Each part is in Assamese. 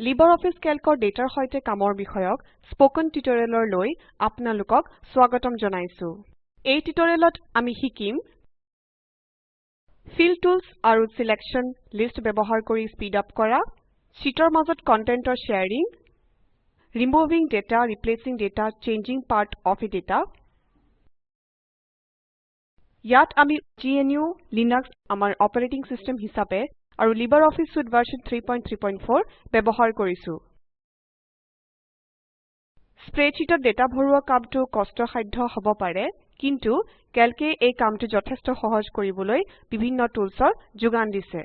LibreOffice Calcৰ ডেটাৰ সৈতে কামৰ বিষয়ক স্পোকেন টিউটৰিয়েলৰ লৈ আপোনালোকক স্বাগতম জনাইছো। এই টিউটৰিয়েলত আমি শিকিম ফিল টুলস আৰু সিলেকশন লিষ্ট ব্যৱহাৰ কৰি স্পীড আপ কৰা, শীটৰ মাজত কন্টেন্টৰ sharing, removing data, replacing data, changing part of a data. ইয়াত আমি GNU Linux আমাৰ অপাৰেটিং সিস্টেম হিচাপে আৰু LibreOffice Suite version 3.3.4 ব্যৱহাৰ কৰিছো। স্প্ৰেডশীটত ডেটা ভৰোৱা কামটো কষ্টসাধ্য হ'ব পাৰে, কিন্তু কেলকে এই কামটো যথেষ্ট সহজ কৰিবলৈ বিভিন্ন টুলছৰ যোগান দিছে।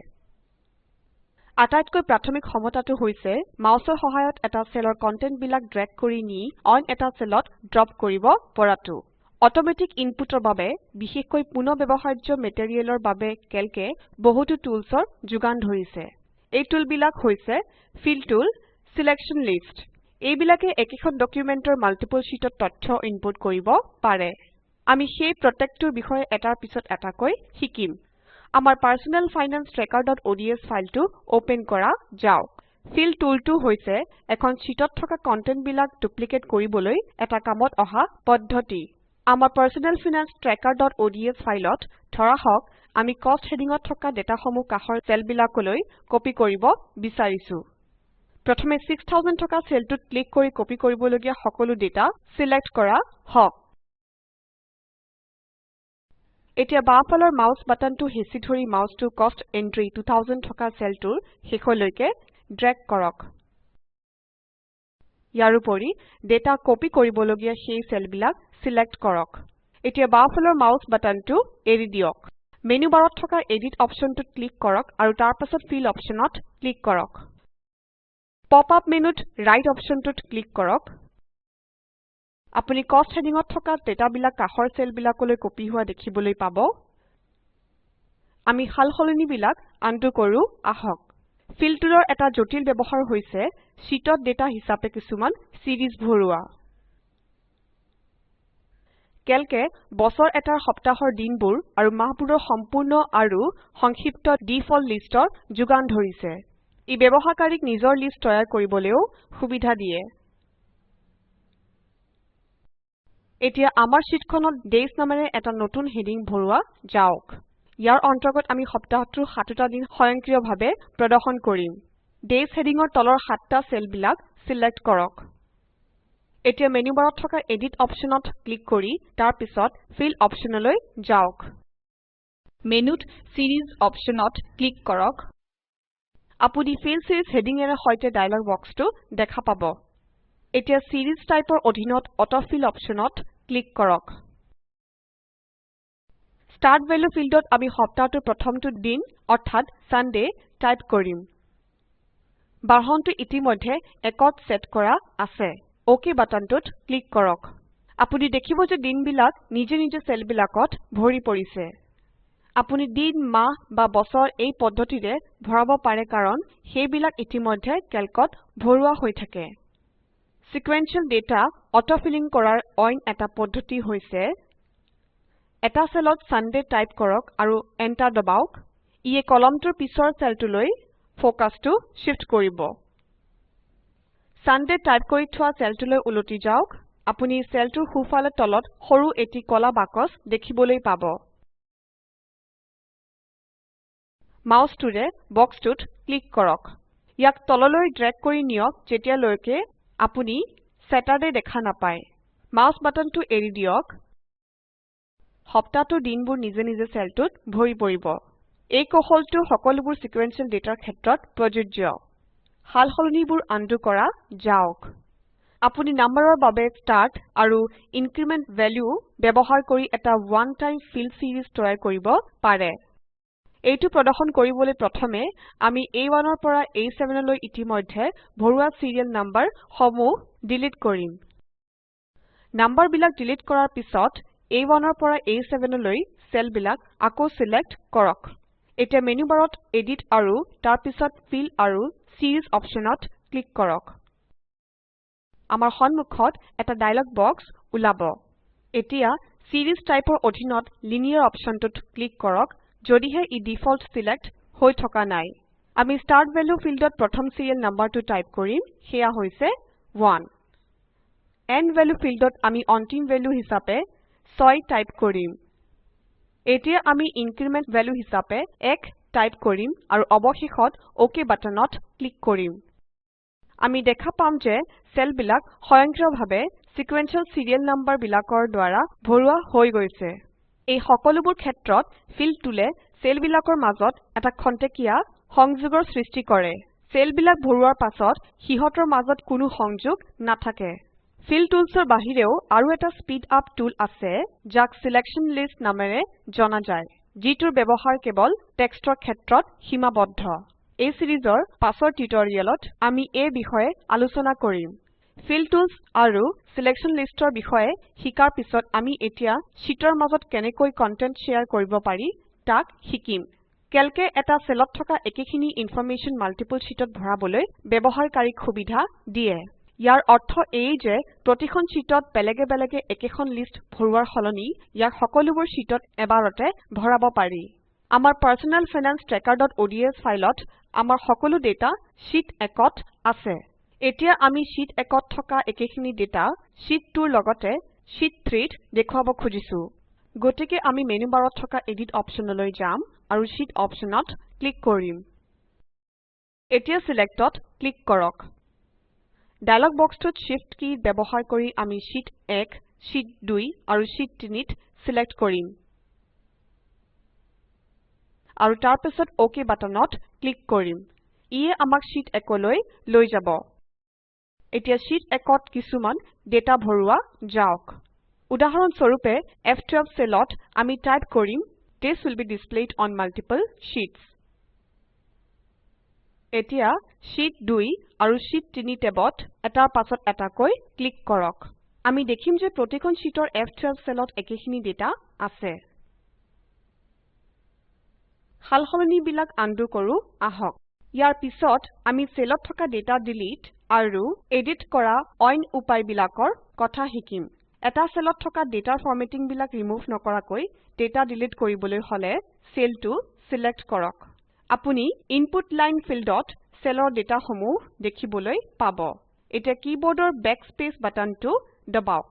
আটাইতকৈ প্ৰাথমিক সমতাটো হৈছে মাউসৰ সহায়ত এটা সেলৰ কন্টেন্ট বিলাক ড্ৰেগ কৰি নি অইন এটা সেলত ড্ৰপ কৰিব পৰাটো। অটোমেটিক ইনপুটৰ বাবে বিশেষকৈ পুনঃব্যৱহাৰ্য মেটেৰিয়েলৰ বাবে কেলকে বহুতো টুলছৰ যোগান ধৰিছে। এই টুলবিলাক হৈছে ফিল টুল, সিলেকশন লিষ্ট। এইবিলাকে একেখন ডকুমেন্টৰ মাল্টিপল শীটত তথ্য ইনপুট কৰিব পাৰে। আমি সেই প্ৰত্যেকটোৰ বিষয়ে এটাৰ পিছত এটাকৈ শিকিম। আমাৰ পাৰ্সোনেল ফাইনান্স ট্ৰেকাৰ.ods ফাইলটো ওপেন কৰা যাওক। ফিল টুলটো হৈছে এখন শীটত থকা কন্টেন্ট বিলাক ডুপ্লিকেট কৰিবলৈ এটা কামত অহা পদ্ধতি। আমাৰ পাৰ্সোনেল ফাইনান্স ট্ৰেকাৰ.ods ফাইলত ধৰাহওক আমি কষ্ট হেডিঙত থকা ডেটাসমূহ কাষৰ সেলবিলাকলৈ কপি কৰিব বিচাৰিছো। প্ৰথমে 6000 থকা সেলটোত ক্লিক কৰি কপি কৰিবলগীয়া সকলো ডেটা সিলেক্ট কৰা হওক। এতিয়া বাওঁফালৰ মাউস বাটনটো হেঁচি ধৰি মাউসটো কষ্ট এন্ট্ৰি 2000 থকা সেলটোৰ শেষলৈকে ড্ৰেগ কৰক। ইয়াৰোপৰি ডেটা কপি কৰিবলগীয়া সেই সেলবিলাক সিলেক্ট কৰক। এতিয়া বাওঁফালৰ মাউস বাটনটো এৰি দিয়ক। মেনু বাৰত থকা এডিট অপশনটোত ক্লিক কৰক আৰু তাৰ পাছত ফিল অপশনত ক্লিক কৰক। পপ আপ মেনুত ৰাইট অপশনটোত ক্লিক কৰক। আপুনি কষ্ট হেডিঙত থকা ডেটাবিলাক কাষৰ সেলবিলাকলৈ কপি হোৱা দেখিবলৈ পাব। আমি সালসলনিবিলাক আনডু কৰো আহক। ফিল টুলৰ এটা জটিল ব্যৱহাৰ হৈছে শীটত ডেটা হিচাপে কিছুমান সিৰিজ ভৰোৱা। কেলকে বছৰ এটাৰ সপ্তাহৰ দিনবোৰ আৰু মাহবোৰৰ সম্পূৰ্ণ আৰু সংক্ষিপ্ত ডিফল্ট লিষ্টৰ যোগান ধৰিছে। ই ব্যৱহাৰকাৰীক নিজৰ লিষ্ট তৈয়াৰ কৰিবলৈও সুবিধা দিয়ে। এতিয়া আমাৰ শীটখনত ডেইজ নামেৰে এটা নতুন হেডিং ভৰোৱা যাওক। ইয়াৰ অন্তৰ্গত আমি সপ্তাহটোৰ 7টা দিন স্বয়ংক্ৰিয়ভাৱে প্ৰদৰ্শন কৰিম। ডেইজ হেডিঙৰ তলৰ 7টা সেলবিলাক সিলেক্ট কৰক। এতিয়া মেনু বাৰত থকা এডিট অপশনত ক্লিক কৰি তাৰ পিছত ফিল অপশনলৈ যাওক। মেনুত সিৰিজ অপশনত ক্লিক কৰক। আপুনি ফিল সিৰিজ হেডিঙেৰে সৈতে ডায়লগ বক্সটো দেখা পাব। এতিয়া সিৰিজ টাইপৰ অধীনত অটোফিল অপশনত ক্লিক কৰক। স্টাৰ্ট ভেল্যু ফিল্ডত আমি সপ্তাহটোৰ প্ৰথমটো দিন অৰ্থাৎ সানডে টাইপ কৰিম। বাঢ়নটো ইতিমধ্যে 1ত সেট কৰা আছে। OK বাটনটোত ক্লিক কৰক। আপুনি দেখিব যে দিনবিলাক নিজে নিজে সেলবিলাকত ভৰি পৰিছে। আপুনি দিন, মাহ বা বছৰ এই পদ্ধতিৰে ভৰাব পাৰে কাৰণ সেইবিলাক ইতিমধ্যে কেলকত ভৰোৱা হৈ থাকে। সিকুৱেন্সিয়েল ডেটা অটোফিলিং কৰাৰ অইন এটা পদ্ধতি হৈছে এটা সেলত সানডে টাইপ কৰক আৰু এন্টাৰ দবাওক। ইয়ে কলমটোৰ পিছৰ সেলটোলৈ ফোকাসটো শিফট কৰিব। সানডে টাইপ কৰি থোৱা সেলটোলৈ উলটি যাওক। আপুনি সেলটোৰ সোঁফালে তলত সৰু এটি কলা বাকচ দেখিবলৈ পাব। মাউসটোৰে বক্সটোত ক্লিক কৰক। ইয়াক তললৈ ড্ৰেগ কৰি নিয়ক যেতিয়ালৈকে আপুনি স্যাটাৰডে দেখা নাপায়। মাউস বাটনটো এৰি দিয়ক। সপ্তাহটোৰ দিনবোৰ নিজে নিজে সেলটোত ভৰি পৰিব। এই কৌশলটো সকলোবোৰ সিকুৱেন্সিয়েল ডেটাৰ ক্ষেত্ৰত প্ৰযোজ্য। সালসলনিবোৰ আনডু কৰা যাওক। আপুনি নম্বৰৰ বাবে ষ্টাৰ্ট আৰু ইনক্ৰিমেন্ট ভেল্যু ব্যৱহাৰ কৰি এটা ওৱান টাইম ফিল সিৰিজ তৈয়াৰ কৰিব পাৰে। এইটো প্ৰদৰ্শন কৰিবলৈ প্ৰথমে আমি A1ৰ পৰা A7 লৈ ইতিমধ্যে ভৰোৱা সিৰিয়েল নম্বৰ সমূহ ডিলিট কৰিম। নম্বৰবিলাক ডিলিট কৰাৰ পিছত A1ৰ পৰা A7 লৈ সেলবিলাক আকৌ সিলেক্ট কৰক। এতিয়া মেনু বাৰত এডিট আৰু তাৰ পিছত ফিল আৰু সিৰিজ অপশনত ক্লিক কৰক। আমাৰ সন্মুখত এটা ডায়লগ বক্স ওলাব। এতিয়া সিৰিজ টাইপৰ অধীনত লিনিয়াৰ অপশনটোত ক্লিক কৰক যদিহে ই ডিফল্ট সিলেক্ট হৈ থকা নাই। আমি start value fieldত প্ৰথম serial numberটো টাইপ কৰিম হেয়া হৈছে 1 end value fieldত আমি অন্তিম value হিচাপে 6 টাইপ কৰিম এতিয়া আমি increment value হিচাপে 1 টাইপ কৰিম আৰু অৱশেষত OK বাটনত ক্লিক কৰিম আমি দেখা পাম যে সেলবিলাক স্বয়ংক্ৰিয়ভাৱে sequential serial number বিলাকৰ দ্বাৰা ভৰোৱা হৈ গৈছে এই সকলোবোৰ ক্ষেত্ৰত fill toolএ সেলবিলাকৰ মাজত এটা খন্তেকীয়া সংযোগৰ সৃষ্টি কৰে সেলবিলাক ভৰোৱাৰ পাছত হিহতৰ মাজত কোনো সংযোগ নাথাকে fill toolsৰ বাহিৰেও আৰু এটা speed up tool আছে যাক selection list নামেৰে জনা যায় যিটোৰ ব্যৱহাৰ কেৱল টেক্সটৰ ক্ষেত্ৰত সীমাবদ্ধ এই সিৰিজৰ পাছৰ টিউটৰিয়েলত আমি এই বিষয়ে আলোচনা কৰিম fill tools আৰু selection listৰ বিষয়ে শিকাৰ পিছত আমি এতিয়া শীটৰ মাজত কেনেকৈ কন্টেন্ট শ্বেয়াৰ কৰিব পাৰি তাক শিকিম কেলকে এটা সেলত থকা একেখিনি ইনফৰমেশন মাল্টিপল শীটত ভৰাবলৈ ব্যৱহাৰকাৰীক সুবিধা দিয়ে ইয়াৰ অৰ্থ এই যে প্ৰতিখন শীটত বেলেগে বেলেগে একেখন লিষ্ট ভৰোৱাৰ সলনি ইয়াক সকলোবোৰ শীটত এবাৰতে ভৰাব পাৰি আমাৰ personal finance trackerঅডছ ফাইলত আমাৰ সকলো ডেটা শীট 1ত আছে এতিয়া আমি শীট 1ত থকা একেখিনি ডেটা শীট 2ৰ লগতে শীট 3ত দেখুৱাব খুজিছো গতিকে আমি মেনু বাৰত থকা এডিট অপচনলৈ যাম আৰু শীট অপচনত ক্লিক কৰিম এতিয়া Selectত ক্লিক কৰক ডায়লগ বক্সটোত Shift কী ব্যৱহাৰ কৰি আমি শীট 1, শীট 2 আৰু শীট 3ত সিলেক্ট কৰিম আৰু তাৰ পিছত OK বাটনত ক্লিক কৰিম ইয়ে আমাক শীট 1লৈ লৈ যাব এতিয়া শীট 1ত কিছুমান ডেটা ভৰোৱা যাওক উদাহৰণ স্বৰূপে F12 সেলত আমি টাইপ কৰিম This will be displayed on multiple sheets এতিয়া শীট 2 আৰু শীট 3 টেবত এটাৰ পাছত এটাকৈ ক্লিক কৰক আমি দেখিম যে প্ৰতিখন শীটৰ F12 সেলত একেখিনি ডেটা আছে সালসলনিবিলাক আনডু কৰো আহক ইয়াৰ পিছত আমি সেলত থকা ডেটা ডিলিট আৰু এডিট কৰা অইন উপায়বিলাকৰ কথা শিকিম এটা সেলত থকা ডেটাৰ ফৰমেটিং বিলাক ৰিমুভ নকৰাকৈ ডেটা ডিলিট কৰিবলৈ হলে সেলটো সিলেক্ট কৰক আপুনি ইনপুট লাইন ফিল্ডত সেলৰ ডেটা সমূহ দেখিবলৈ পাব এতিয়া কিবৰ্ডৰ বেকস্পেচ বাটনটো দবাওক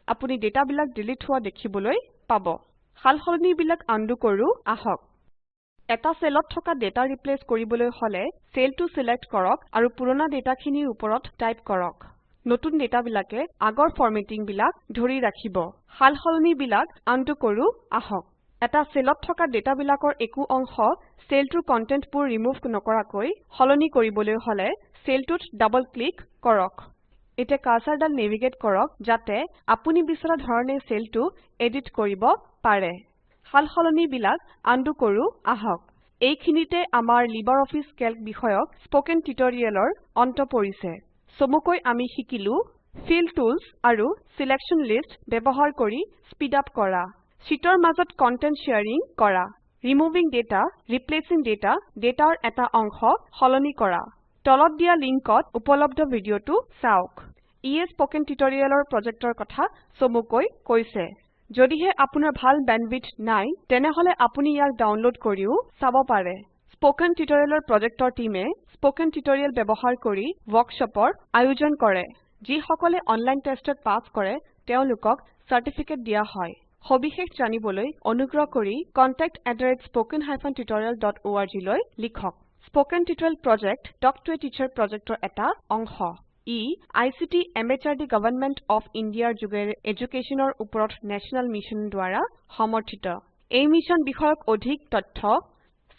আপুনি ডেটাবিলাক ডিলিট হোৱা দেখিবলৈ পাব সালসলনিবিলাক আনডু কৰো আহক এটা সেলত থকা ডেটা ৰিপ্লেচ কৰিবলৈ হলে সেলটো সিলেক্ট কৰক আৰু পুৰণা ডেটাখিনিৰ ওপৰত টাইপ কৰক নতুন ডেটাবিলাকে আগৰ ফৰমেটিং বিলাক ধৰি ৰাখিব সালসলনিবিলাক আনডু কৰো আহক এটা সেলত থকা ডেটাবিলাকৰ একো অংশ সেলটোৰ কন্টেন্টবোৰ ৰিমুভ নকৰাকৈ সলনি কৰিবলৈ হলে সেলটোত ডাবল ক্লিক কৰক এতিয়া কাৰ্সাৰডাল নেভিগেট কৰক যাতে আপুনি বিচৰা ধৰণে সেলটো এডিট কৰিব পাৰে সালসলনিবিলাক আনডু কৰো আহক এইখিনিতে আমাৰ লিবাৰঅফিছ কেল্ক বিষয়ক স্পকেন টিউটৰিয়েলৰ অন্ত পৰিছে চমুকৈ আমি শিকিলো fill tools আৰু selection list ব্যৱহাৰ কৰি স্পীড আপ কৰা শীটৰ মাজত কন্টেন্ট শ্বেয়াৰিং কৰা ৰিমুভিং ডেটা ৰিপ্লেচিং ডেটা ডেটাৰ এটা অংশ সলনি কৰা তলত দিয়া লিংকত উপলব্ধ ভিডিঅটো চাওক ইয়ে স্পকেন টিউটৰিয়েলৰ প্ৰজেক্টৰ কথা চমুকৈ কৈছে যদিহে আপোনাৰ ভাল বেণ্ডৱিডথ নাই তেনেহলে আপুনি ইয়াক ডাউনলোড কৰিও চাব পাৰে স্পকেন টিউটৰিয়েলৰ প্ৰজেক্টৰ টিমে স্পকেন টিউটৰিয়েল ব্যৱহাৰ কৰি ৱৰ্কশ্বপৰ আয়োজন কৰে যিসকলে অনলাইন টেষ্টত পাছ কৰে তেওঁলোকক চাৰ্টিফিকেট দিয়া হয় সবিশেষ জানিবলৈ অনুগ্ৰহ কৰি contact@spoken-tutorial.org লৈ লিখক spoken tutorial project talk to a teacher প্ৰজেক্টৰ এটা অংশ ই আইচিটি এমএচআৰডি গভৰ্ণমেণ্ট অফ ইণ্ডিয়াৰ যোগেৰে এডুকেশ্যনৰ ওপৰত নেশ্যনেল মিছন দ্বাৰা সমৰ্থিত এই মিছন বিষয়ক অধিক তথ্য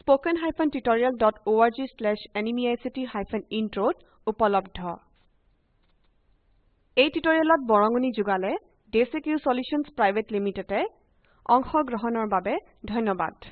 spoken-tutorial.org/nmeict-intro উপলব্ধ এই টিউটৰিয়েলত বৰঙনি যোগালে ডেচিক্ৰিউ সলিউশ্যনছ প্ৰাইভেট লিমিটেডে অংশগ্ৰহণৰ বাবে ধন্যবাদ